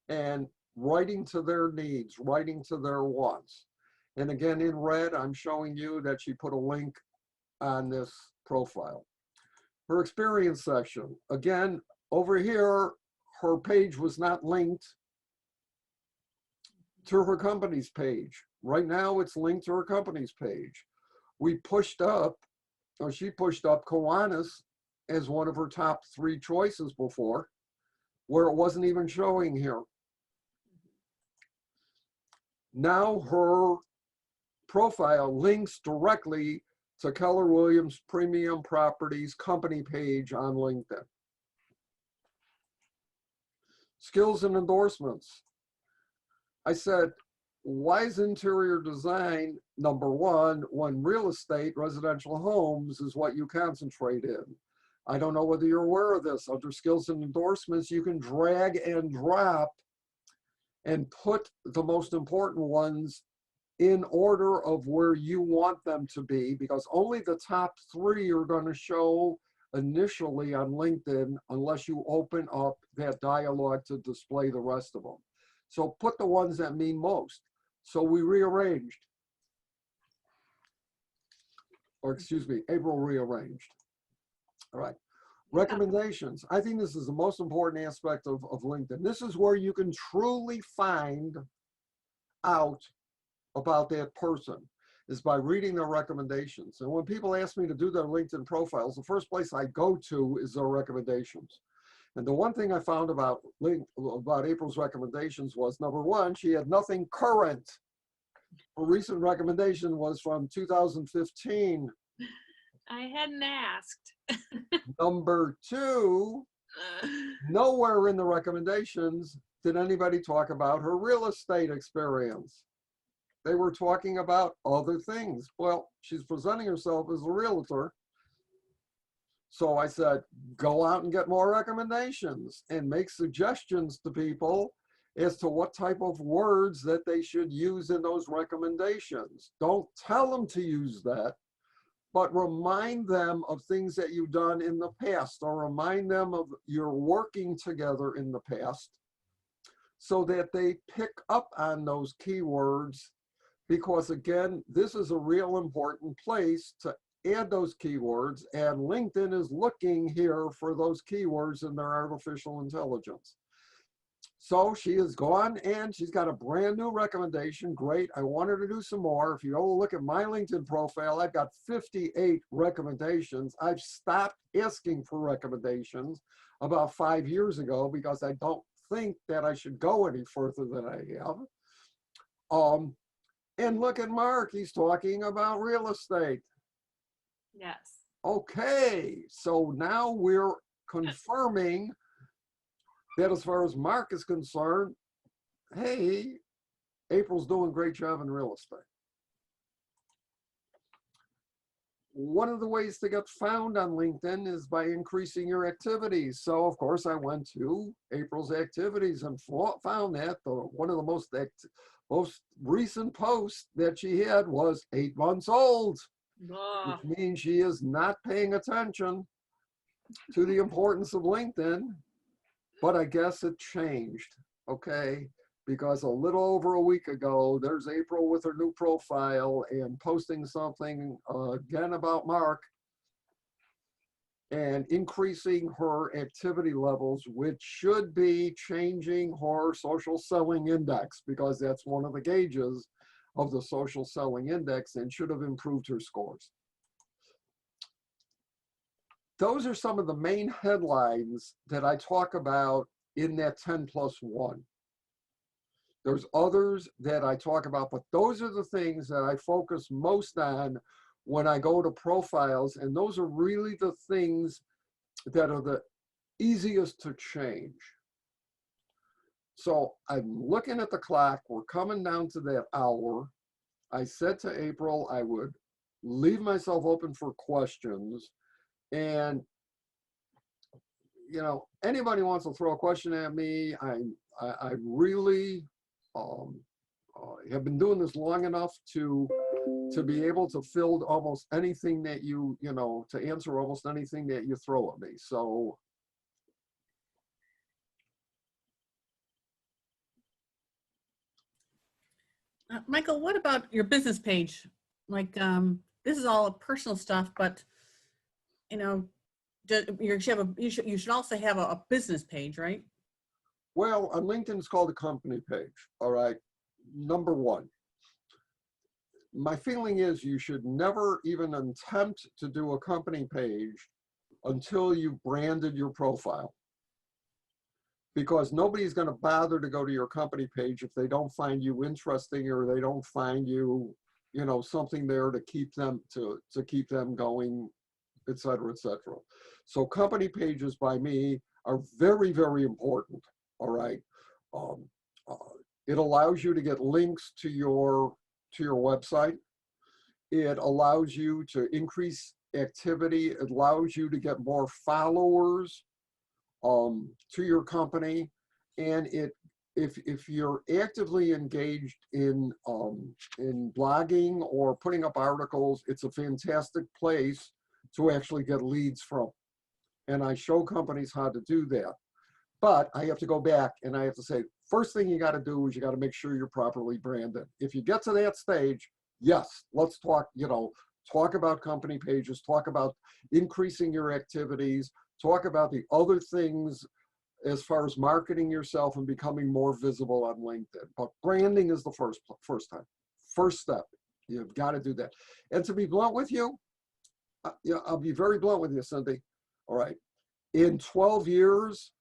and writing to their needs, writing to their wants. And again, in red, I'm showing you that she put a link on this profile. Her experience section, again, over here, her page was not linked to her company's page. Right now, it's linked to her company's page. We pushed up, or she pushed up Kiwanis as one of her top 3 choices before, where it wasn't even showing here. Now her profile links directly to Keller Williams Premium Properties company page on LinkedIn. Skills and endorsements. I said, why is interior design number 1 when real estate, residential homes is what you concentrate in? I don't know whether you're aware of this. Under skills and endorsements, you can drag and drop and put the most important ones in order of where you want them to be, because only the top 3 are going to show initially on LinkedIn unless you open up that dialogue to display the rest of them. So put the ones that mean most. So we rearranged, or excuse me, April rearranged. All right. Recommendations. I think this is the most important aspect of LinkedIn. This is where you can truly find out about that person, is by reading their recommendations. And when people ask me to do their LinkedIn profiles, the first place I go to is their recommendations. And the one thing I found about April's recommendations was, number 1, she had nothing current. Her recent recommendation was from 2015.
I hadn't asked.
Number 2, nowhere in the recommendations did anybody talk about her real estate experience. They were talking about other things. Well, she's presenting herself as a realtor. So I said, go out and get more recommendations and make suggestions to people as to what type of words that they should use in those recommendations. Don't tell them to use that, but remind them of things that you've done in the past, or remind them of your working together in the past, so that they pick up on those keywords. Because again, this is a real important place to add those keywords, and LinkedIn is looking here for those keywords in their artificial intelligence. So she is gone and she's got a brand new recommendation. Great. I want her to do some more. If you go look at my LinkedIn profile, I've got 58 recommendations. I've stopped asking for recommendations about 5 years ago because I don't think that I should go any further than I have. And look at Mark, he's talking about real estate.
Yes.
Okay, so now we're confirming that as far as Mark is concerned, hey, April's doing a great job in real estate. One of the ways to get found on LinkedIn is by increasing your activities. So of course I went to April's activities and found that one of the most recent posts that she had was 8 months old, which means she is not paying attention to the importance of LinkedIn. But I guess it changed, okay? Because a little over a week ago, there's April with her new profile and posting something again about Mark and increasing her activity levels, which should be changing her social selling index, because that's one of the gauges of the social selling index, and should have improved her scores. Those are some of the main headlines that I talk about in that 10+1. There's others that I talk about, but those are the things that I focus most on when I go to profiles, and those are really the things that are the easiest to change. So I'm looking at the clock, we're coming down to that hour. I said to April I would leave myself open for questions, and you know, anybody wants to throw a question at me. I really have been doing this long enough to be able to fill almost anything that you know, to answer almost anything that you throw at me. So
Michael, what about your business page? Like, this is all personal stuff, but you know, you should also have a business page, right?
well, on LinkedIn, it's called a company page. All right. Number one, my feeling is you should never even attempt to do a company page until you branded your profile, because nobody's going to bother to go to your company page if they don't find you interesting, or they don't find you, you know, something there to keep them keep them going, et cetera, et cetera. So company pages by me are very, very important. All right. It allows you to get links to your website. It allows you to increase activity. It allows you to get more followers to your company. And if you're actively engaged in blogging or putting up articles, it's a fantastic place to actually get leads from. And I show companies how to do that. But I have to go back and I have to say, first thing you got to do is you got to make sure you're properly branded. If you get to that stage, yes, let's talk, you know, talk about company pages, talk about increasing your activities, talk about the other things as far as marketing yourself and becoming more visible on LinkedIn. But branding is the first step. You've got to do that. And to be blunt with you, I'll be very blunt with you, Cindy. All right. In 12 years,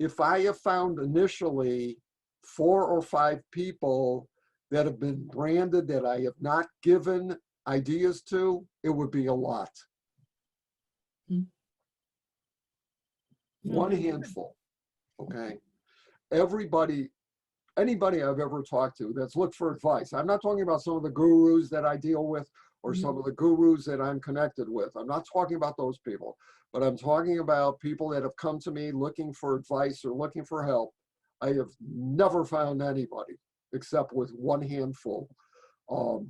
if I have found initially 4 or 5 people that have been branded that I have not given ideas to, it would be a lot. One handful, okay? Anybody I've ever talked to that's looked for advice. I'm not talking about some of the gurus that I deal with or some of the gurus that I'm connected with. I'm not talking about those people, but I'm talking about people that have come to me looking for advice or looking for help. I have never found anybody except with one handful of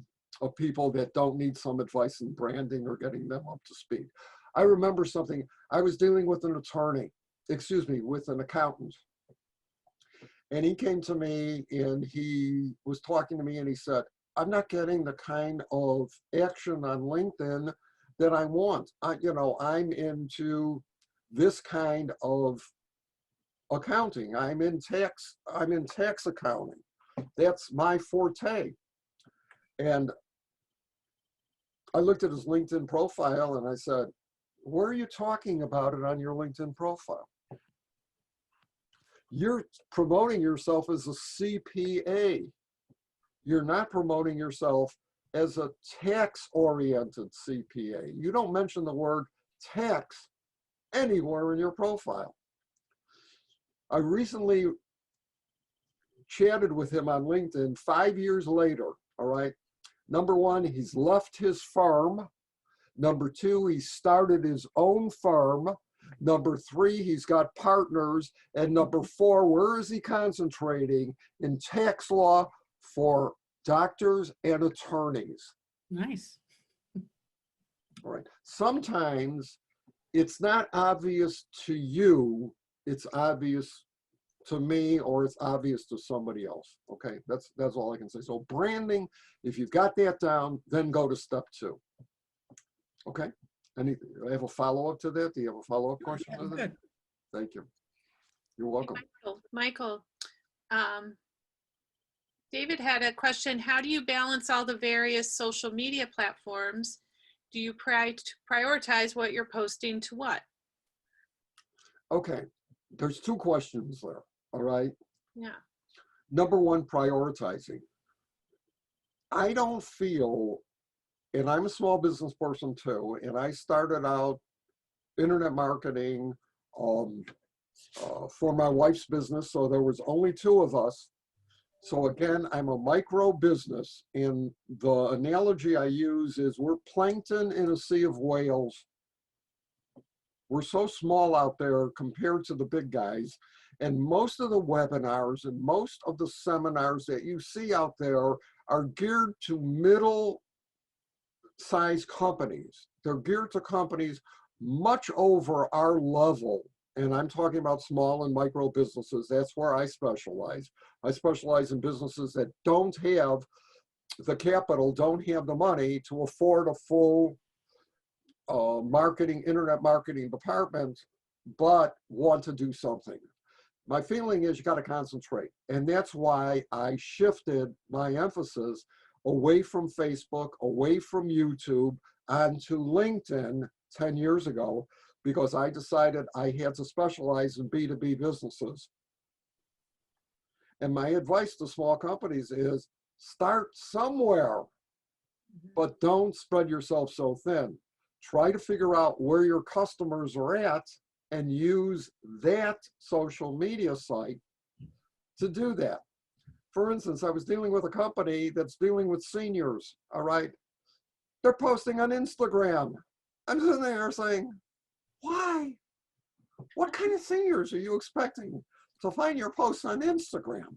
people that don't need some advice in branding or getting them up to speed. I remember something, I was dealing with an attorney, with an accountant. And he came to me and he was talking to me and he said, I'm not getting the kind of action on LinkedIn that I want. I'm into this kind of accounting. I'm in tax accounting. That's my forte. And I looked at his LinkedIn profile and I said, where are you talking about it on your LinkedIn profile? You're promoting yourself as a CPA. You're not promoting yourself as a tax-oriented CPA. You don't mention the word tax anywhere in your profile. I recently chatted with him on LinkedIn 5 years later, all right? Number one, he's left his firm. Number two, he started his own firm. Number three, he's got partners. And number four, where is he concentrating? In tax law for doctors and attorneys.
Nice.
All right. Sometimes it's not obvious to you, it's obvious to me, or it's obvious to somebody else. Okay, that's all I can say. So branding, if you've got that down, then go to step 2. Okay. I have a follow-up to that? Do you have a follow-up question to that?
Good.
Thank you. You're welcome.
Michael, David had a question. How do you balance all the various social media platforms? Do you prioritize what you're posting to what?
Okay, there's 2 questions there, all right?
Yeah.
Number one, prioritizing. I don't feel, and I'm a small business person too, and I started out internet marketing for my wife's business. So there was only two of us. So again, I'm a micro business, and the analogy I use is we're plankton in a sea of whales. We're so small out there compared to the big guys. And most of the webinars and most of the seminars that you see out there are geared to middle-sized companies. They're geared to companies much over our level. And I'm talking about small and micro businesses. That's where I specialize. I specialize in businesses that don't have the capital, don't have the money to afford a full internet marketing department, but want to do something. My feeling is you got to concentrate. And that's why I shifted my emphasis away from Facebook, away from YouTube, onto LinkedIn 10 years ago, because I decided I had to specialize in B2B businesses. And my advice to small companies is start somewhere, but don't spread yourself so thin. Try to figure out where your customers are at and use that social media site to do that. For instance, I was dealing with a company that's dealing with seniors, all right? They're posting on Instagram. I'm sitting there saying, why? What kind of seniors are you expecting to find your posts on Instagram?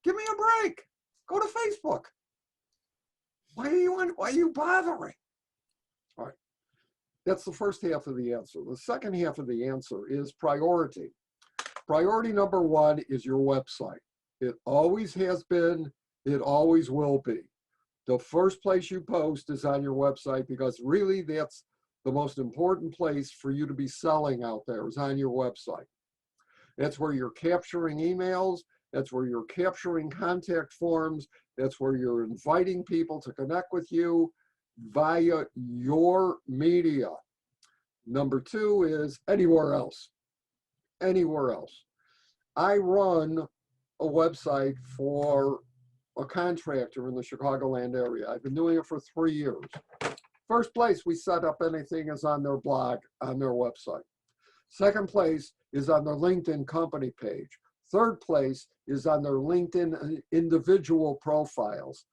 Give me a break. Go to Facebook. Why are you bothering? All right. That's the first half of the answer. The second half of the answer is priority. Priority number one is your website. It always has been, it always will be. The first place you post is on your website, because really that's the most important place for you to be selling out there, is on your website. That's where you're capturing emails. That's where you're capturing contact forms. That's where you're inviting people to connect with you via your media. Number two is anywhere else. Anywhere else. I run a website for a contractor in the Chicagoland area. I've been doing it for 3 years. First place we set up anything is on their blog, on their website. Second place is on their LinkedIn company page. Third place is on their LinkedIn individual profiles.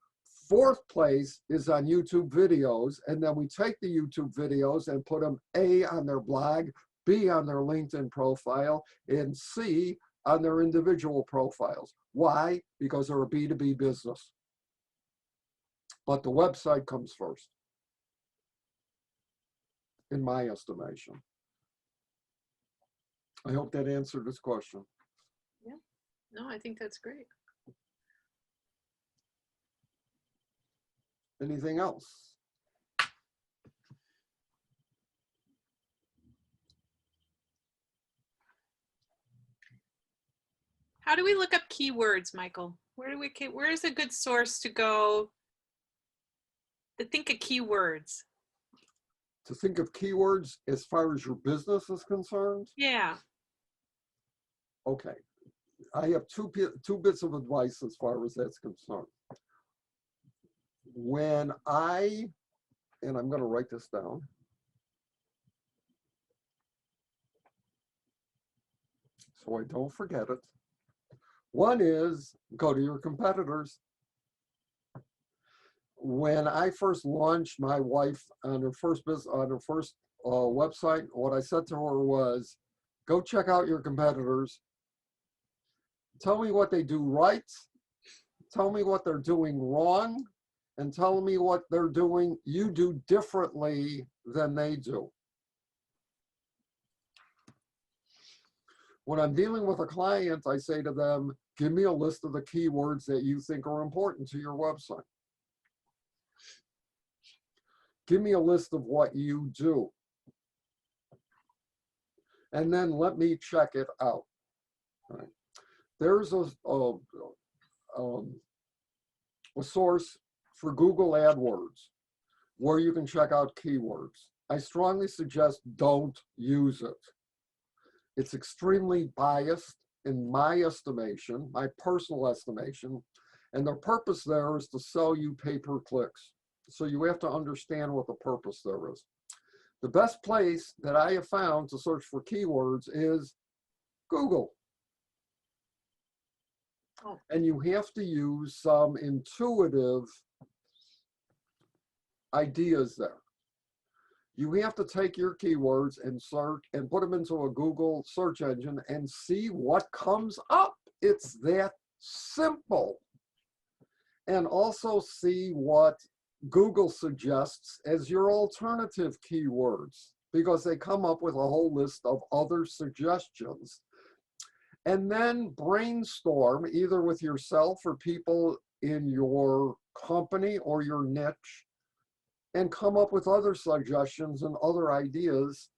Fourth place is on YouTube videos, and then we take the YouTube videos and put them A on their blog, B on their LinkedIn profile, and C on their individual profiles. Why? Because they're a B2B business. But the website comes first, in my estimation. I hope that answered this question.
Yeah, no, I think that's great.
Anything else?
How do we look up keywords, Michael? Where is a good source to go to think of keywords?
To think of keywords as far as your business is concerned?
Yeah.
Okay. I have two bits of advice as far as that's concerned. And I'm going to write this down. So I don't forget it. One is go to your competitors. When I first launched my wife on her first website, what I said to her was, go check out your competitors. Tell me what they do right. Tell me what they're doing wrong. And tell me what you do differently than they do. When I'm dealing with a client, I say to them, give me a list of the keywords that you think are important to your website. Give me a list of what you do. And then let me check it out. Right. There's a source for Google AdWords where you can check out keywords. I strongly suggest don't use it. It's extremely biased in my estimation, my personal estimation, and the purpose there is to sell you pay-per-clicks. So you have to understand what the purpose there is. The best place that I have found to search for keywords is Google.
Oh.
And you have to use some intuitive ideas there. You have to take your keywords and search and put them into a Google search engine and see what comes up. It's that simple. And also see what Google suggests as your alternative keywords, because they come up with a whole list of other suggestions. And then brainstorm either with yourself or people in your company or your niche, and come up with other suggestions and other ideas,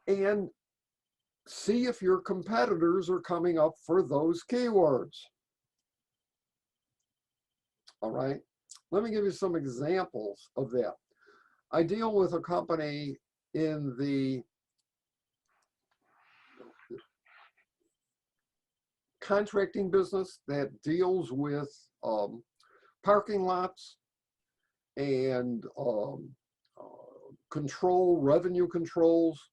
and see if your competitors are coming up for those keywords. All right, let me give you some examples of that. I deal with a company in the contracting business that deals with parking lots and revenue controls.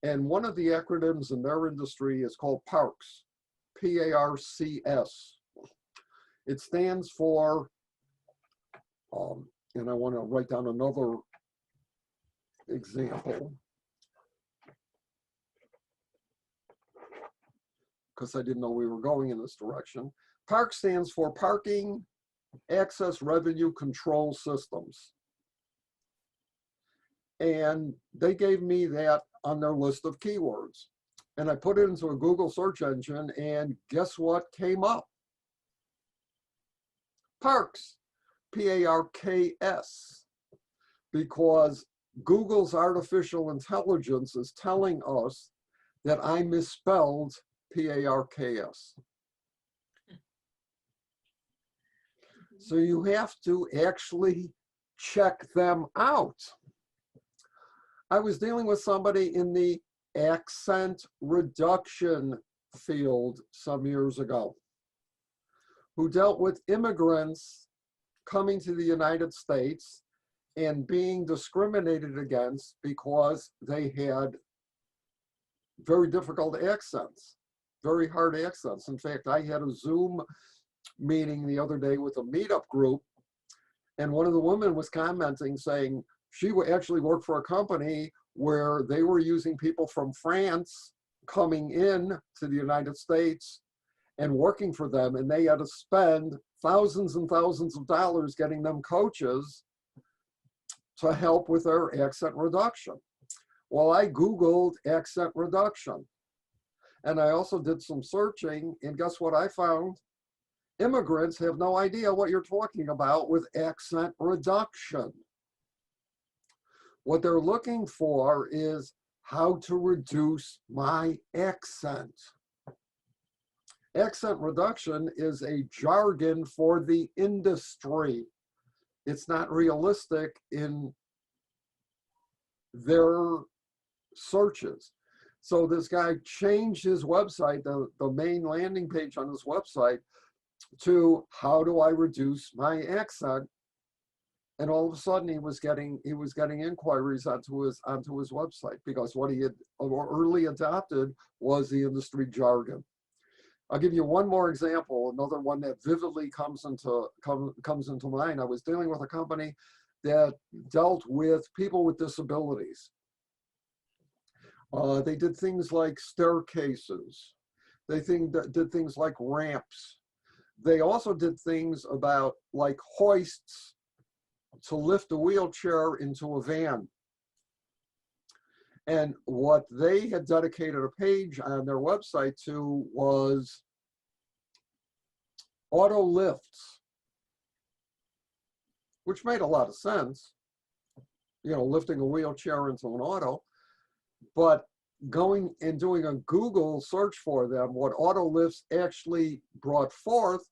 And one of the acronyms in their industry is called PARCS, P-A-R-C-S. It stands for, and I want to write down another example, because I didn't know we were going in this direction. PARC stands for Parking Access Revenue Control Systems. And they gave me that on their list of keywords. And I put it into a Google search engine, and guess what came up? PARCS, P-A-R-K-S, because Google's artificial intelligence is telling us that I misspelled P-A-R-K-S. So you have to actually check them out. I was dealing with somebody in the accent reduction field some years ago who dealt with immigrants coming to the United States and being discriminated against because they had very difficult accents, very hard accents. In fact, I had a Zoom meeting the other day with a meetup group, and one of the women was commenting saying she actually worked for a company where they were using people from France coming in to the United States and working for them, and they had to spend thousands and thousands of dollars getting them coaches to help with their accent reduction. Well, I Googled accent reduction, and I also did some searching, and guess what I found? Immigrants have no idea what you're talking about with accent reduction. What they're looking for is how to reduce my accent. Accent reduction is a jargon for the industry. It's not realistic in their searches. So this guy changed his website, the main landing page on his website, to how do I reduce my accent? And all of a sudden he was getting inquiries onto his website, because what he had early adopted was the industry jargon. I'll give you one more example, another one that vividly comes into mind. I was dealing with a company that dealt with people with disabilities. They did things like staircases. They did things like ramps. They also did things about like hoists to lift a wheelchair into a van. And what they had dedicated a page on their website to was auto lifts, which made a lot of sense, you know, lifting a wheelchair into an auto. But going and doing a Google search for them, what auto lifts actually brought forth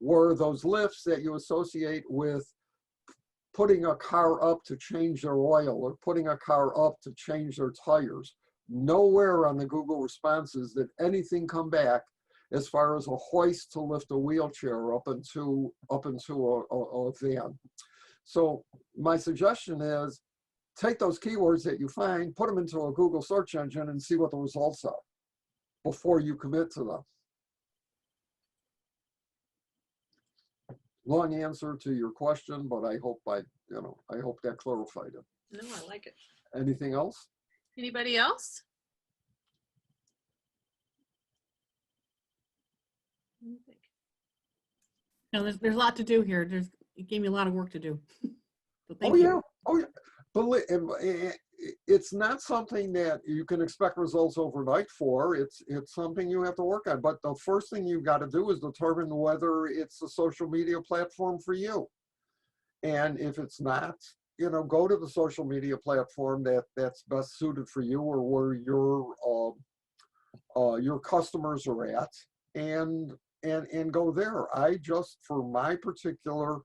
were those lifts that you associate with putting a car up to change their oil or putting a car up to change their tires. Nowhere on the Google responses did anything come back as far as a hoist to lift a wheelchair up into a van. So my suggestion is take those keywords that you find, put them into a Google search engine and see what the results are before you commit to them. Long answer to your question, but I hope I hope that clarified it.
No, I like it.
Anything else?
Anybody else? Let me think.
No, there's a lot to do here. It gave me a lot of work to do. So thank
Oh
you.
yeah, oh yeah. But it's not something that you can expect results overnight for. It's something you have to work on. But the first thing you've got to do is determine whether it's a social media platform for you. And if it's not, go to the social media platform that's best suited for you, or where your customers are at, and go there. For my particular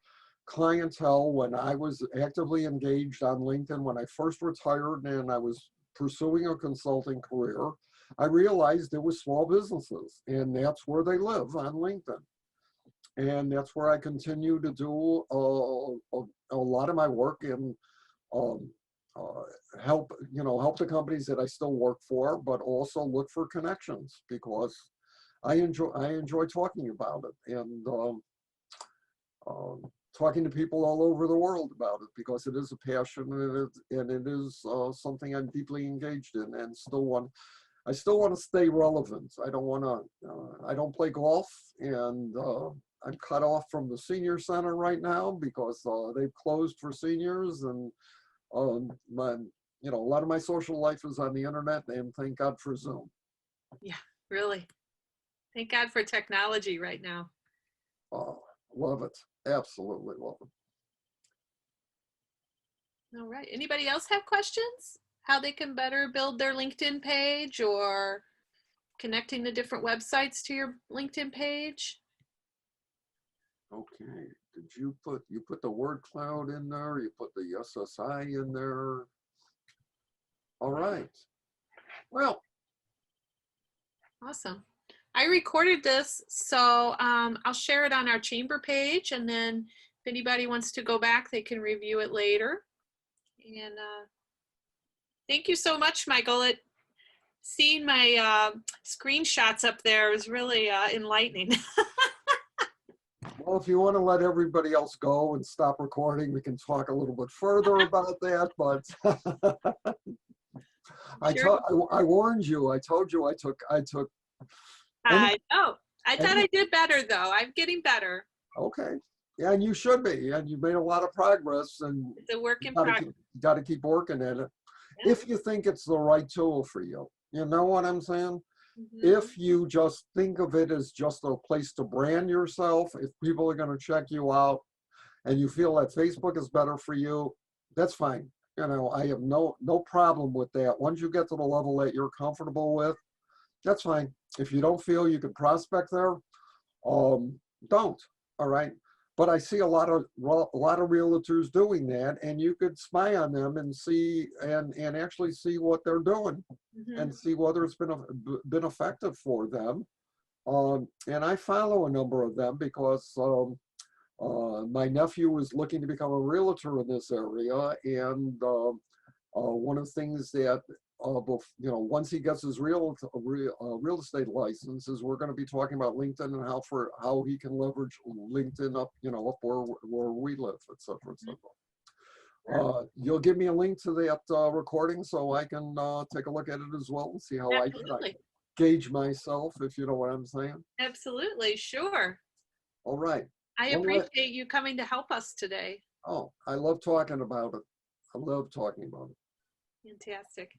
clientele, when I was actively engaged on LinkedIn, when I first retired and I was pursuing a consulting career, I realized it was small businesses, and that's where they live, on LinkedIn. And that's where I continue to do a lot of my work, and help the companies that I still work for, but also look for connections, because I enjoy talking about it, and talking to people all over the world about it, because it is a passion, and it is something I'm deeply engaged in, and I still want to stay relevant. I don't play golf, and I'm cut off from the senior center right now because they've closed for seniors, and a lot of my social life is on the internet, and thank God for Zoom.
Yeah, really. Thank God for technology right now.
Love it. Absolutely love it.
All right. Anybody else have questions? How they can better build their LinkedIn page, or connecting the different websites to your LinkedIn page?
Okay. Did you put the word cloud in there? You put the SSI in there? All right. Well.
Awesome. I recorded this, so I'll share it on our chamber page, and then if anybody wants to go back, they can review it later. And thank you so much, Michael. Seeing my screenshots up there is really enlightening.
Well, if you want to let everybody else go and stop recording, we can talk a little bit further about that. But
Sure.
I warned you. I told you I took.
I know. I thought I did better, though. I'm getting better.
Okay. Yeah, and you should be. And you've made a lot of progress. And
It's a work in progress.
you got to keep working at it.
Yeah.
If you think it's the right tool for you. You know what I'm saying?
Mm-hmm.
If you just think of it as just a place to brand yourself, if people are going to check you out, and you feel that Facebook is better for you, that's fine. I have no problem with that. Once you get to the level that you're comfortable with, that's fine. If you don't feel you can prospect there, don't. All right. But I see a lot of realtors doing that, and you could spy on them and see and actually see what they're doing,
Mm-hmm.
and see whether it's been effective for them. And I follow a number of them because my nephew is looking to become a realtor in this area, and one of the things that once he gets his real estate license, is we're going to be talking about LinkedIn and how he can leverage LinkedIn up where we live, et cetera, et cetera. You'll give me a link to that recording so I can take a look at it as well and see how I gauge myself, if you know what I'm saying.
Absolutely, sure.
All right.
I appreciate you coming to help us today.
Oh, I love talking about it. I love talking about it.
Fantastic.